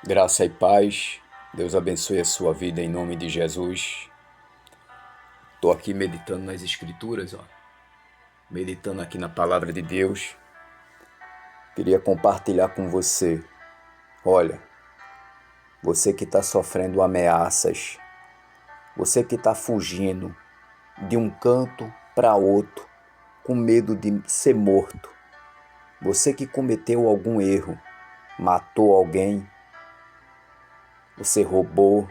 Graça e paz, Deus abençoe a sua vida em nome de Jesus. Estou aqui meditando nas Escrituras, meditando aqui na Palavra de Deus. Queria compartilhar com você. Olha, você que está sofrendo ameaças, você que está fugindo de um canto para outro, com medo de ser morto, você que cometeu algum erro, matou alguém, você roubou,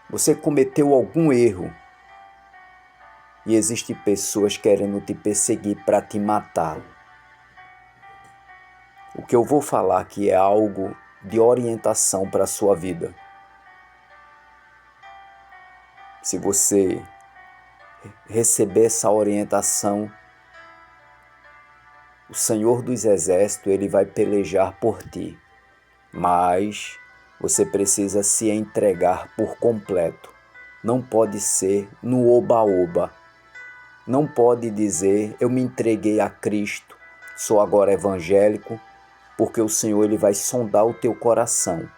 você cometeu algum erro e existem pessoas querendo te perseguir para te matar. O que eu vou falar aqui é algo de orientação para a sua vida. Se você receber essa orientação, o Senhor dos Exércitos, Ele vai pelejar por ti. Mas você precisa se entregar por completo. Não pode ser no oba-oba. Não pode dizer, eu me entreguei a Cristo, sou agora evangélico, porque o Senhor Ele vai sondar o teu coração.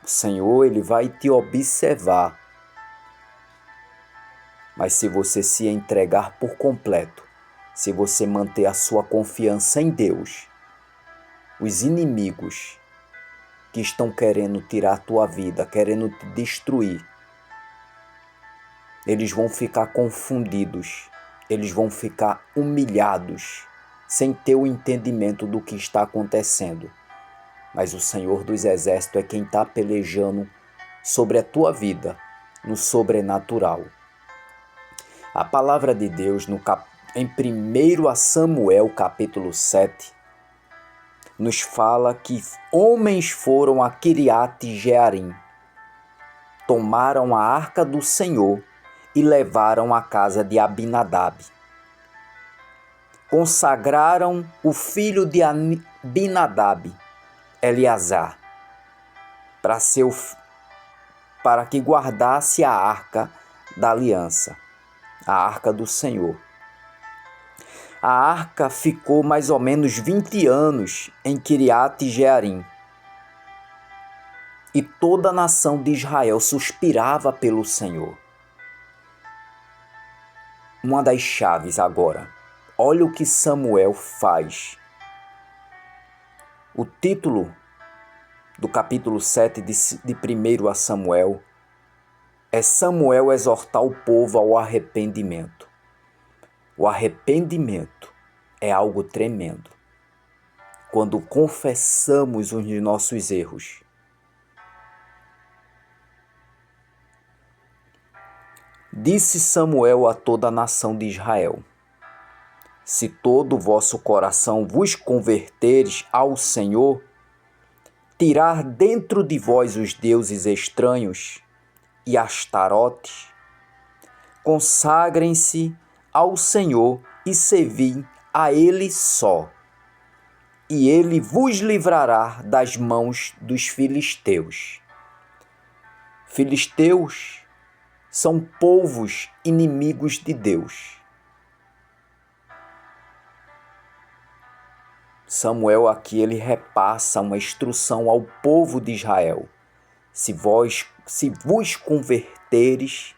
O Senhor Ele vai te observar. Mas se você se entregar por completo, se você manter a sua confiança em Deus, os inimigos que estão querendo tirar a tua vida, querendo te destruir, eles vão ficar confundidos, eles vão ficar humilhados, sem ter o entendimento do que está acontecendo. Mas o Senhor dos Exércitos é quem está pelejando sobre a tua vida, no sobrenatural. A palavra de Deus em 1 Samuel capítulo 7, nos fala que homens foram a Quiriate-Jearim, tomaram a arca do Senhor e levaram à casa de Abinadab. Consagraram o filho de Abinadab, Eleazar, para que guardasse a arca da aliança, a arca do Senhor. A arca ficou mais ou menos 20 anos em Quiriate-Jearim. E toda a nação de Israel suspirava pelo Senhor. Uma das chaves agora. Olha o que Samuel faz. O título do capítulo 7 de 1 Samuel é Samuel exortar o povo ao arrependimento. O arrependimento é algo tremendo. Quando confessamos os nossos erros. Disse Samuel a toda a nação de Israel: se todo o vosso coração vos converteres ao Senhor, tirar dentro de vós os deuses estranhos e Astarotes, consagrem-se ao Senhor e servi a Ele só, e Ele vos livrará das mãos dos filisteus. Filisteus são povos inimigos de Deus. Samuel aqui ele repassa uma instrução ao povo de Israel. Se vos converteres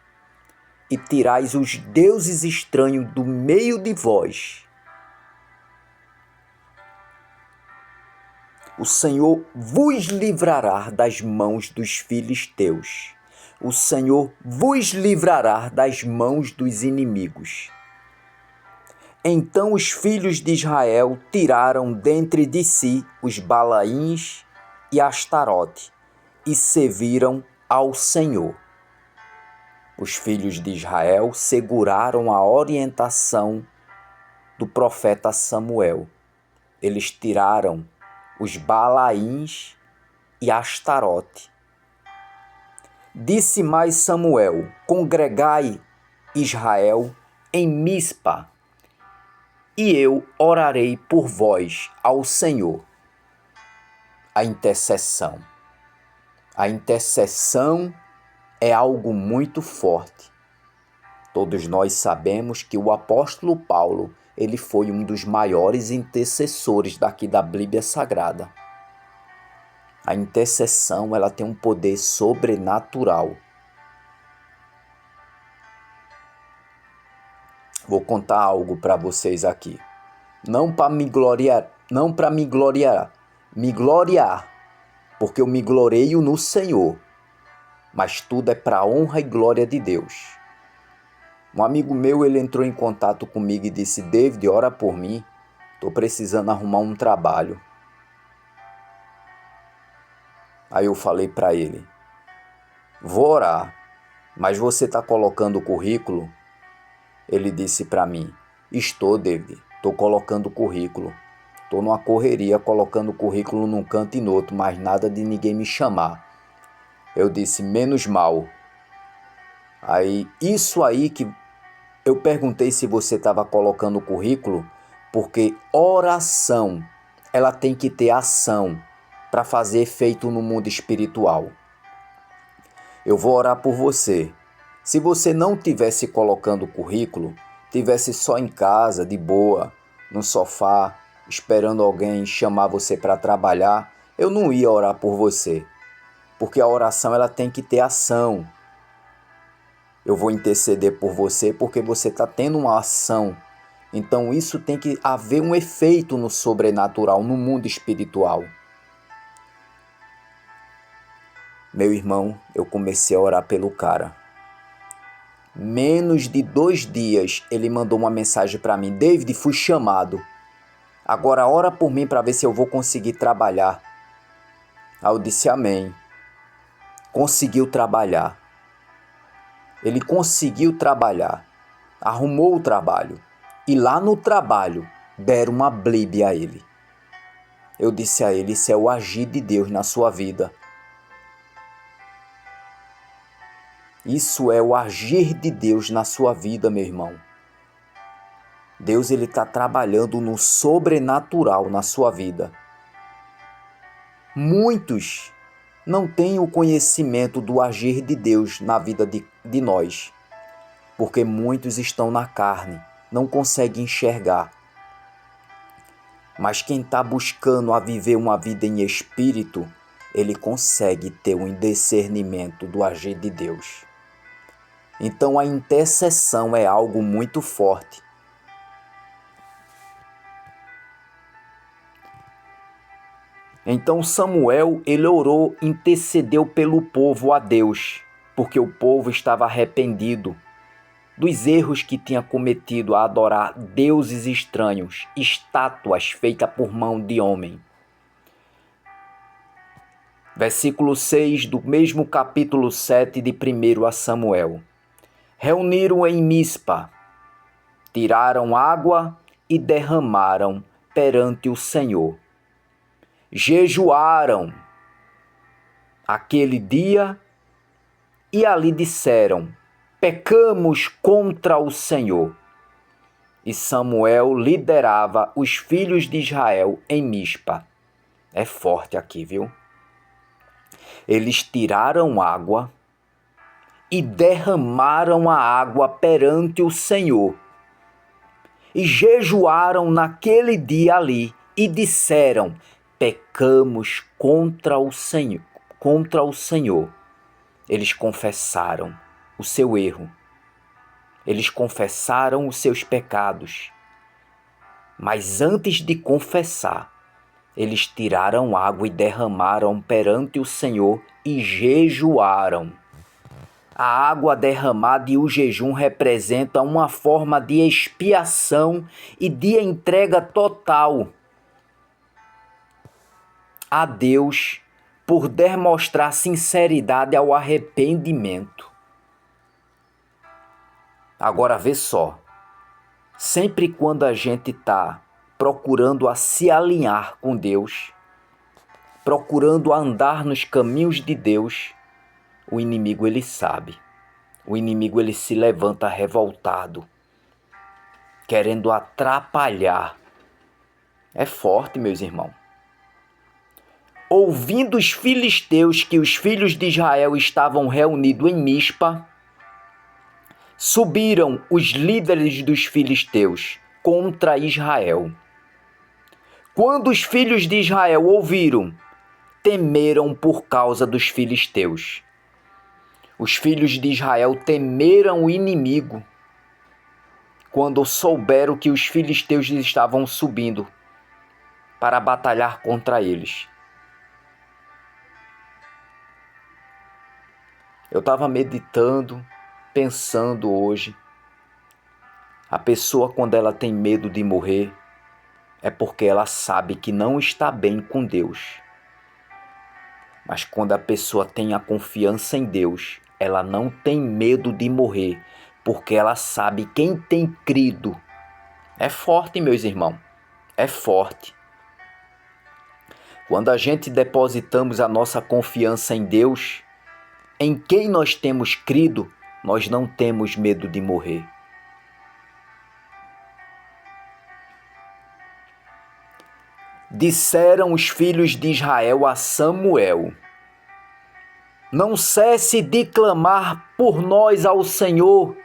e tirais os deuses estranhos do meio de vós, o Senhor vos livrará das mãos dos filisteus. O Senhor vos livrará das mãos dos inimigos. Então os filhos de Israel tiraram dentre de si os Balaíns e Astarote e serviram ao Senhor. Os filhos de Israel seguraram a orientação do profeta Samuel. Eles tiraram os Balaíns e Astarote. Disse mais Samuel: congregai Israel em Mispa, e eu orarei por vós ao Senhor. A intercessão. A intercessão é algo muito forte. Todos nós sabemos que o apóstolo Paulo, ele foi um dos maiores intercessores daqui da Bíblia Sagrada. A intercessão, ela tem um poder sobrenatural. Vou contar algo para vocês aqui. Não para me gloriar, porque eu me gloreio no Senhor. Mas tudo é para a honra e glória de Deus. Um amigo meu, ele entrou em contato comigo e disse: David, ora por mim, estou precisando arrumar um trabalho. Aí eu falei para ele: vou orar, mas você está colocando o currículo? Ele disse para mim: estou, David, estou colocando o currículo. Estou numa correria colocando o currículo num canto e no outro, mas nada de ninguém me chamar. Eu disse: menos mal. Aí, isso aí que eu perguntei se você estava colocando o currículo, porque oração, ela tem que ter ação para fazer efeito no mundo espiritual. Eu vou orar por você. Se você não tivesse colocando o currículo, tivesse só em casa, de boa, no sofá, esperando alguém chamar você para trabalhar, eu não ia orar por você. Porque a oração, ela tem que ter ação. Eu vou interceder por você porque você está tendo uma ação. Então isso tem que haver um efeito no sobrenatural, no mundo espiritual. Meu irmão, eu comecei a orar pelo cara. Menos de 2 dias ele mandou uma mensagem para mim: David, fui chamado. Agora ora por mim para ver se eu vou conseguir trabalhar. Aí eu disse amém. Conseguiu trabalhar. Ele conseguiu trabalhar, arrumou o trabalho, e lá no trabalho deram uma Bíblia a ele. Eu disse a ele: isso é o agir de Deus na sua vida. Isso é o agir de Deus na sua vida, meu irmão. Deus, ele está trabalhando no sobrenatural na sua vida. Muitos não têm o conhecimento do agir de Deus na vida de nós, porque muitos estão na carne, não conseguem enxergar. Mas quem está buscando a viver uma vida em espírito, ele consegue ter um discernimento do agir de Deus. Então a intercessão é algo muito forte. Então Samuel, ele orou, intercedeu pelo povo a Deus, porque o povo estava arrependido dos erros que tinha cometido a adorar deuses estranhos, estátuas feitas por mão de homem. Versículo 6 do mesmo capítulo 7 de 1 Samuel. Reuniram em Mispa, tiraram água e derramaram perante o Senhor. Jejuaram aquele dia e ali disseram: pecamos contra o Senhor. E Samuel liderava os filhos de Israel em Mispa. É forte aqui, viu? Eles tiraram água e derramaram a água perante o Senhor. E jejuaram naquele dia ali e disseram: pecamos contra o Senhor. Eles confessaram o seu erro. Eles confessaram os seus pecados. Mas antes de confessar, eles tiraram água e derramaram perante o Senhor e jejuaram. A água derramada e o jejum representam uma forma de expiação e de entrega total a Deus por demonstrar sinceridade ao arrependimento. Agora vê só, sempre quando a gente está procurando a se alinhar com Deus, procurando andar nos caminhos de Deus, o inimigo ele sabe. O inimigo ele se levanta revoltado, querendo atrapalhar. É forte, meus irmãos. Ouvindo os filisteus que os filhos de Israel estavam reunidos em Mispa, subiram os líderes dos filisteus contra Israel. Quando os filhos de Israel ouviram, temeram por causa dos filisteus. Os filhos de Israel temeram o inimigo quando souberam que os filisteus estavam subindo para batalhar contra eles. Eu estava meditando, pensando hoje, a pessoa quando ela tem medo de morrer, é porque ela sabe que não está bem com Deus. Mas quando a pessoa tem a confiança em Deus, ela não tem medo de morrer, porque ela sabe quem tem crido. É forte, meus irmãos, é forte. Quando a gente depositamos a nossa confiança em Deus, em quem nós temos crido, nós não temos medo de morrer. Disseram os filhos de Israel a Samuel: não cesse de clamar por nós ao Senhor,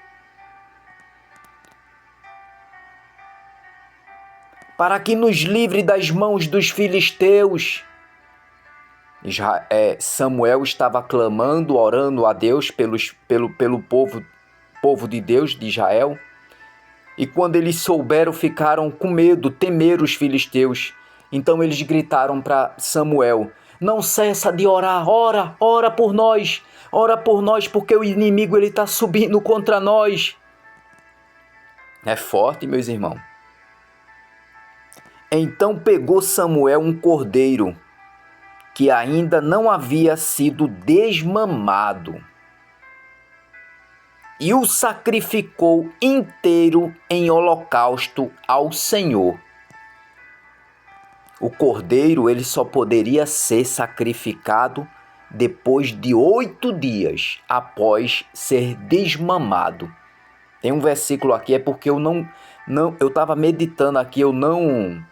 para que nos livre das mãos dos filisteus. Samuel estava clamando, orando a Deus pelo povo de Deus, de Israel. E quando eles souberam, ficaram com medo, temeram os filisteus. Então eles gritaram para Samuel: não cessa de orar, ora por nós, porque o inimigo está subindo contra nós. É forte, meus irmãos. Então pegou Samuel um cordeiro, que ainda não havia sido desmamado, e o sacrificou inteiro em holocausto ao Senhor. O cordeiro ele só poderia ser sacrificado depois de 8 dias após ser desmamado. Tem um versículo aqui, é porque eu estava meditando aqui, eu não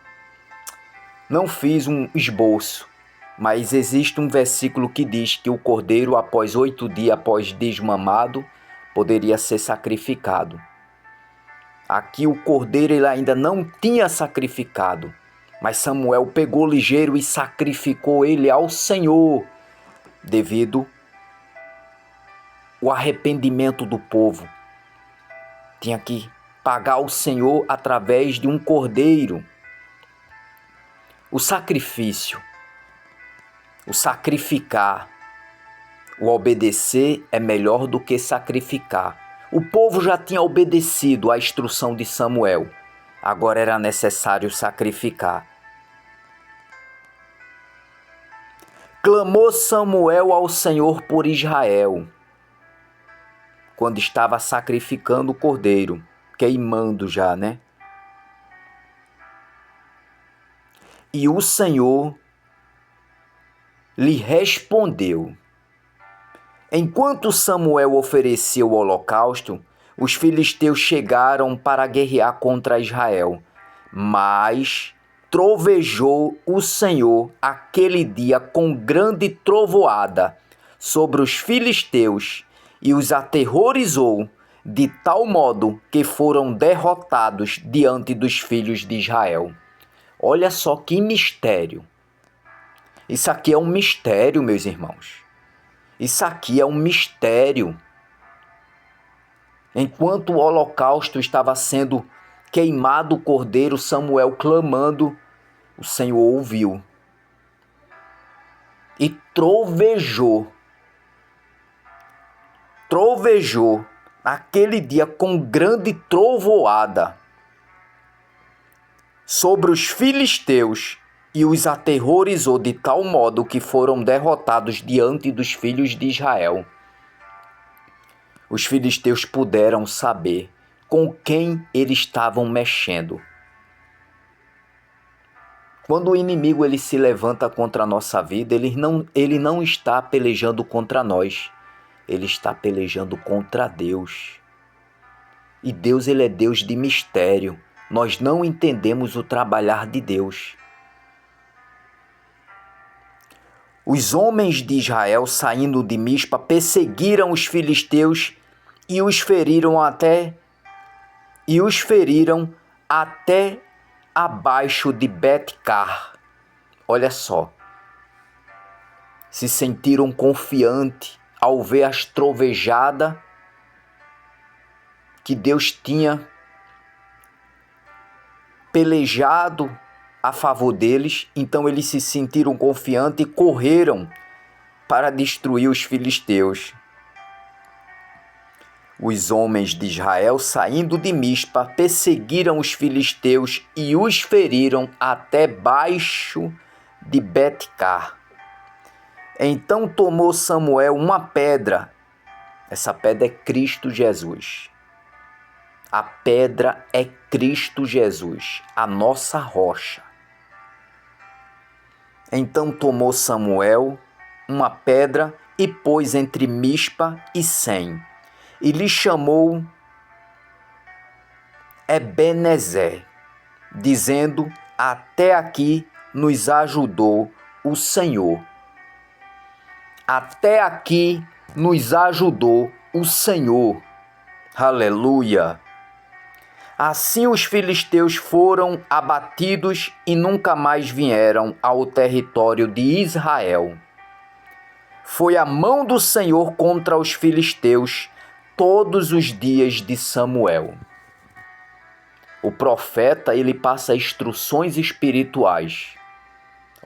fiz um esboço, mas existe um versículo que diz que o cordeiro, após 8 dias após desmamado, poderia ser sacrificado. Aqui o cordeiro ele ainda não tinha sacrificado, mas Samuel pegou ligeiro e sacrificou ele ao Senhor, devido ao arrependimento do povo. Tinha que pagar ao Senhor através de um cordeiro. O sacrifício, o sacrificar, o obedecer é melhor do que sacrificar. O povo já tinha obedecido à instrução de Samuel. Agora era necessário sacrificar. Clamou Samuel ao Senhor por Israel, quando estava sacrificando o cordeiro, queimando já, né? E o Senhor lhe respondeu. Enquanto Samuel oferecia o holocausto, os filisteus chegaram para guerrear contra Israel. Mas trovejou o Senhor aquele dia com grande trovoada sobre os filisteus e os aterrorizou, de tal modo que foram derrotados diante dos filhos de Israel. Olha só que mistério. Isso aqui é um mistério, meus irmãos. Isso aqui é um mistério. Enquanto o holocausto estava sendo queimado o cordeiro, Samuel clamando, o Senhor ouviu. E trovejou aquele dia com grande trovoada sobre os filisteus e os aterrorizou de tal modo que foram derrotados diante dos filhos de Israel. Os filisteus puderam saber com quem eles estavam mexendo. Quando o inimigo ele se levanta contra a nossa vida, ele não está pelejando contra nós. Ele está pelejando contra Deus. E Deus ele é Deus de mistério. Nós não entendemos o trabalhar de Deus. Os homens de Israel, saindo de Mispa, perseguiram os filisteus e os feriram até abaixo de Bet-car. Olha só. Se sentiram confiantes ao ver as trovejadas que Deus tinha pelejado a favor deles, então eles se sentiram confiantes e correram para destruir os filisteus. Os homens de Israel, saindo de Mispa, perseguiram os filisteus e os feriram até baixo de Bet-car. Então tomou Samuel uma pedra. Essa pedra é Cristo Jesus. A pedra é Cristo Jesus, a nossa rocha. Então tomou Samuel uma pedra e pôs entre Mispa e Sem, e lhe chamou Ebenezer, dizendo: até aqui nos ajudou o Senhor. Até aqui nos ajudou o Senhor. Aleluia! Assim os filisteus foram abatidos e nunca mais vieram ao território de Israel. Foi a mão do Senhor contra os filisteus todos os dias de Samuel. O profeta, ele passa instruções espirituais.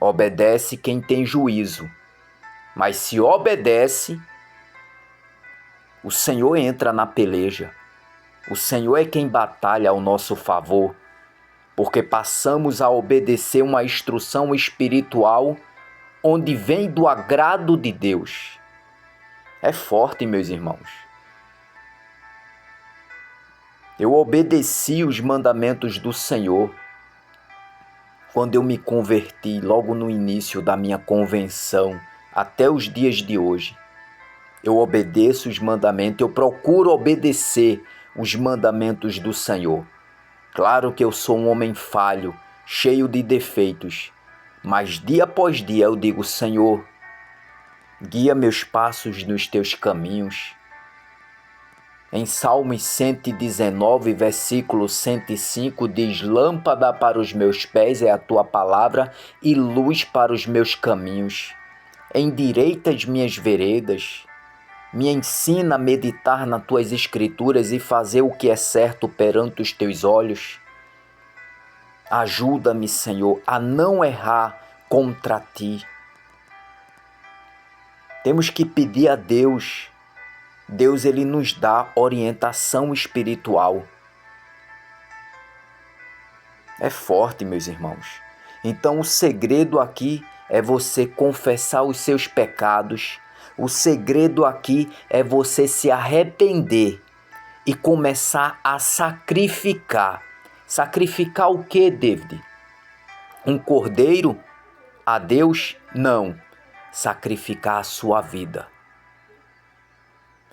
Obedece quem tem juízo. Mas se obedece, o Senhor entra na peleja. O Senhor é quem batalha ao nosso favor, porque passamos a obedecer uma instrução espiritual onde vem do agrado de Deus. É forte, meus irmãos. Eu obedeci os mandamentos do Senhor quando eu me converti, logo no início da minha convenção, até os dias de hoje. Eu obedeço os mandamentos, eu procuro obedecer os mandamentos do Senhor. Claro que eu sou um homem falho, cheio de defeitos, mas dia após dia eu digo: Senhor, guia meus passos nos teus caminhos. Em Salmos 119, versículo 105, diz: lâmpada para os meus pés é a tua palavra e luz para os meus caminhos. Endireita as minhas veredas. Me ensina a meditar nas tuas escrituras e fazer o que é certo perante os teus olhos. Ajuda-me, Senhor, a não errar contra ti. Temos que pedir a Deus. Deus, ele nos dá orientação espiritual. É forte, meus irmãos. Então o segredo aqui é você confessar os seus pecados. O segredo aqui é você se arrepender e começar a sacrificar. Sacrificar o que, David? Um cordeiro a Deus? Não. Sacrificar a sua vida.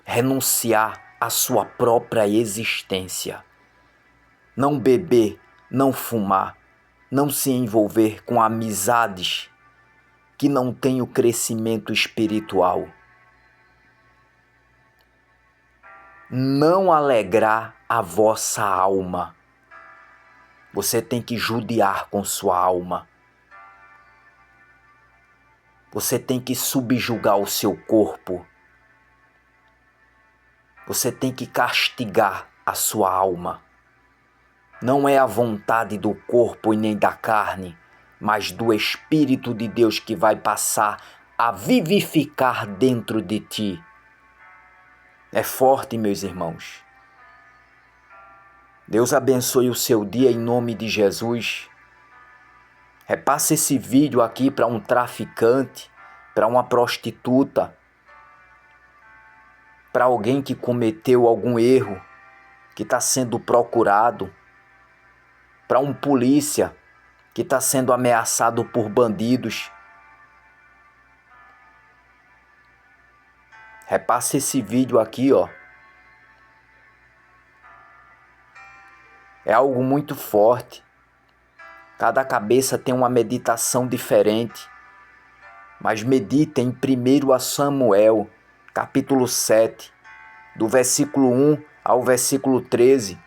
Renunciar à sua própria existência. Não beber, não fumar, não se envolver com amizades que não têm o crescimento espiritual. Não alegrar a vossa alma. Você tem que judiar com sua alma. Você tem que subjugar o seu corpo. Você tem que castigar a sua alma. Não é a vontade do corpo e nem da carne, mas do Espírito de Deus que vai passar a vivificar dentro de ti. É forte, meus irmãos. Deus abençoe o seu dia em nome de Jesus. Repasse esse vídeo aqui para um traficante, para uma prostituta, para alguém que cometeu algum erro, que está sendo procurado, para um polícia que está sendo ameaçado por bandidos. Repasse esse vídeo aqui, ó. É algo muito forte. Cada cabeça tem uma meditação diferente. Mas medita em 1 Samuel, capítulo 7, do versículo 1 ao versículo 13.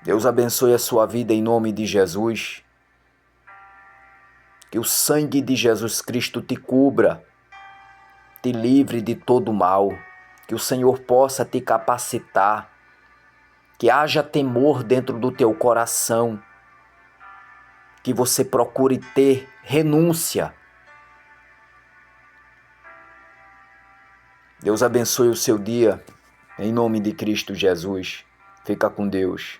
Deus abençoe a sua vida em nome de Jesus. Que o sangue de Jesus Cristo te cubra, te livre de todo mal. Que o Senhor possa te capacitar. Que haja temor dentro do teu coração. Que você procure ter renúncia. Deus abençoe o seu dia, em nome de Cristo Jesus. Fica com Deus.